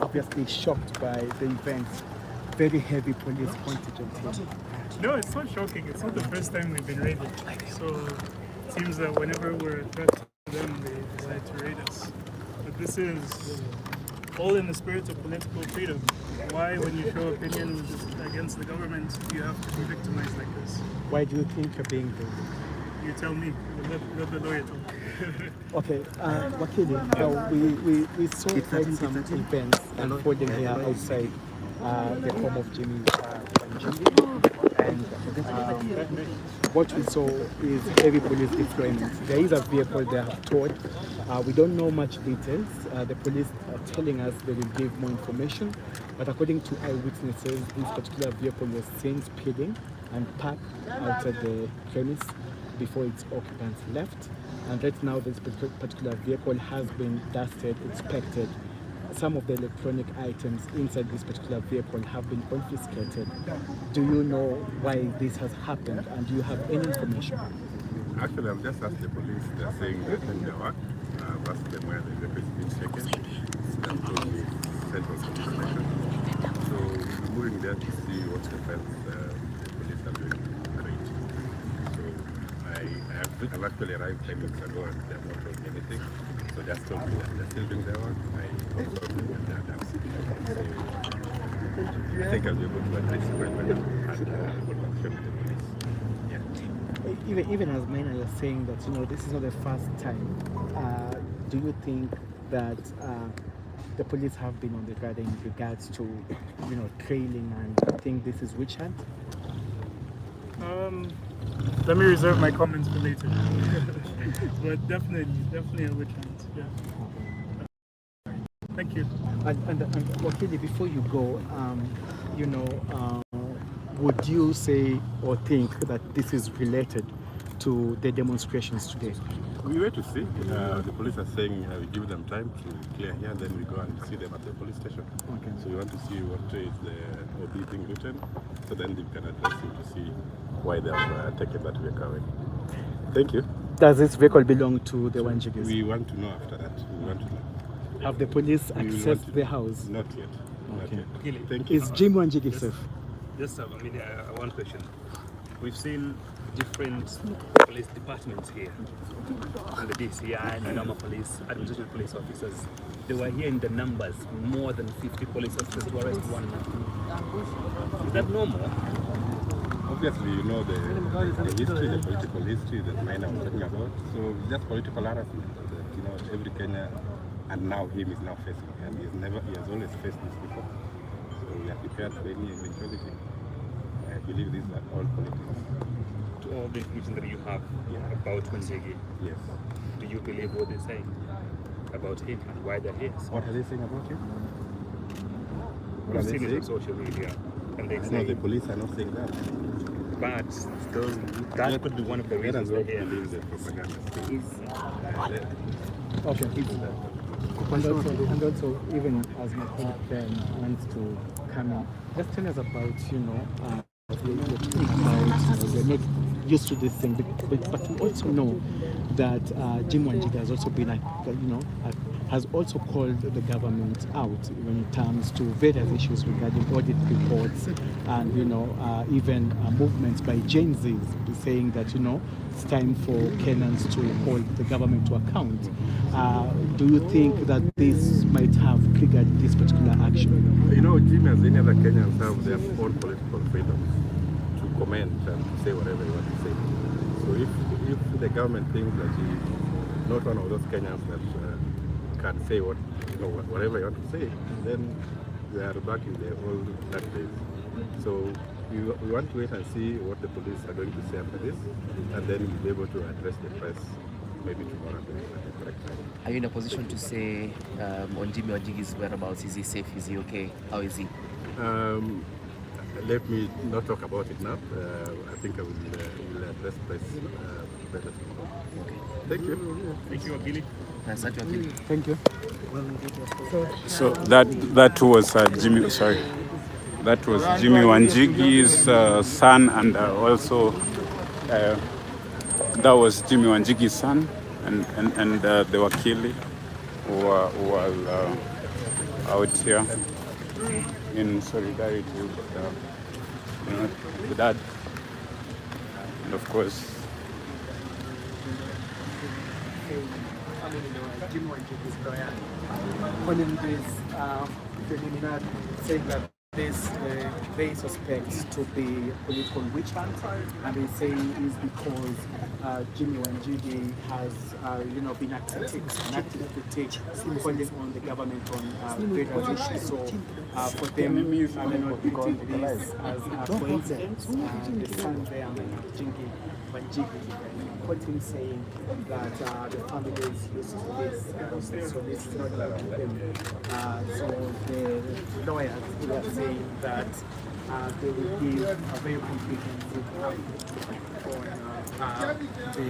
obviously shocked by the events. Very heavy police contingent here. No, it's not shocking. It's not the first time we've been raided. So it seems that whenever we're a threat to them, they decide to raid us. But this is all in the spirit of political freedom. Why, when you show opinions against the government, do you have to be victimized like this? Why do you think you're being raided? You tell me. Let the lawyer talk. Okay, Wakili, we saw quite some events unfolding here outside the home of Jimmy Wanjigi, and what we saw is heavy police deployment. There is a vehicle they have towed. We don't know much details. The police are telling us they will give more information, but according to eyewitnesses, this particular vehicle was seen speeding and parked outside the premise before its occupants left. And right now this particular vehicle has been dusted, inspected. Some of the electronic items inside this particular vehicle have been confiscated. Do you know why this has happened, and do you have any information? Actually, I've just asked the police. They're saying that in their work. I've asked them where the vehicle is being taken. They've told me central station. So we're moving there to see what defense the police are doing. I've actually arrived 10 minutes ago and they have not told me anything. So they just told me that they're still doing their work. I also know that they're done. So I think I'll be able to address it quite well and conversation with the police. Yeah. Even as Maina, you're saying that this is not the first time. Do you think that the police have been on the guard in regards to trailing and think this is witch hunt? Let me reserve my comments for later. But definitely a witch hunt. Yeah. Thank you. And Wakili, before you go, would you say or think that this is related to the demonstrations today? We wait to see. The police are saying we give them time to clear here, then we go and see them at the police station. Okay. So we want to see what is the OB being written, so then they can address it to see why they have taken that vehicle away. Thank you. Does this vehicle belong to the Wanjigis? We want to know after that. We want to know. Have the police accessed the house? Not yet. Okay. Not yet. Thank you. Is Jim Wanjigi safe? Just one question. We've seen different police departments here, and the DCI and the normal police, administration police officers. They were here in the numbers, more than 50 police officers to arrest one man. Is that normal? Obviously, you know the history, the political history that Maina was talking about. So just political harassment that every Kenya and now him is now facing, and he has always faced this before. So we are prepared for any eventuality. I believe these are all politics. To all the information that you have about Wanjigi, Yes. do you believe what they're saying about him and why they're here? What are they saying about him? What are We've they seen it saying? on social media, and they No, say, the police are not saying that. but that could be one of the Let us reasons they're not here. believe the propaganda. Okay. And also, even as my colleague Ben wants to come in, just tell us about, we're not used to this thing, but we also know that Jim Wanjigi has also been, has also called the government out when it comes to various issues regarding audit reports and, even movements by Gen Zs saying that, it's time for Kenyans to hold the government to account. Do you think that this might have triggered this particular action? Jim, as any other Kenyans, have their own political freedom to comment and to say whatever you want to say. So if the government thinks that he's not one of those Kenyans that can say whatever you want to say, then they are back in their old days. So we want to wait and see what the police are going to say after this, and then we'll be able to address the press maybe tomorrow at the correct time. Are you in a position to say on Jimmy Wanjigi's whereabouts? Is he safe? Is he okay? How is he? Let me not talk about it now. I think I will address press better tomorrow. Okay. Thank you. Thank you, Akili. Thank you. So that was Jimmy. Sorry, that was Jimmy Wanjigi's son, and also that was Jimmy Wanjigi's son, and the Wakili who was out here in solidarity with the dad, and of course Jimmy Wanjigi's lawyer calling this preliminary, saying that this they suspect to be political witch hunt, and they say is because Jimmy Wanjigi has been active critic calling on the government on various issues. So for them, they're not treating this as a coincidence. The son there, Wanjigi, quoting saying that the family is used to this, so this is not like them. So the lawyers are saying that they will give a very comprehensive on the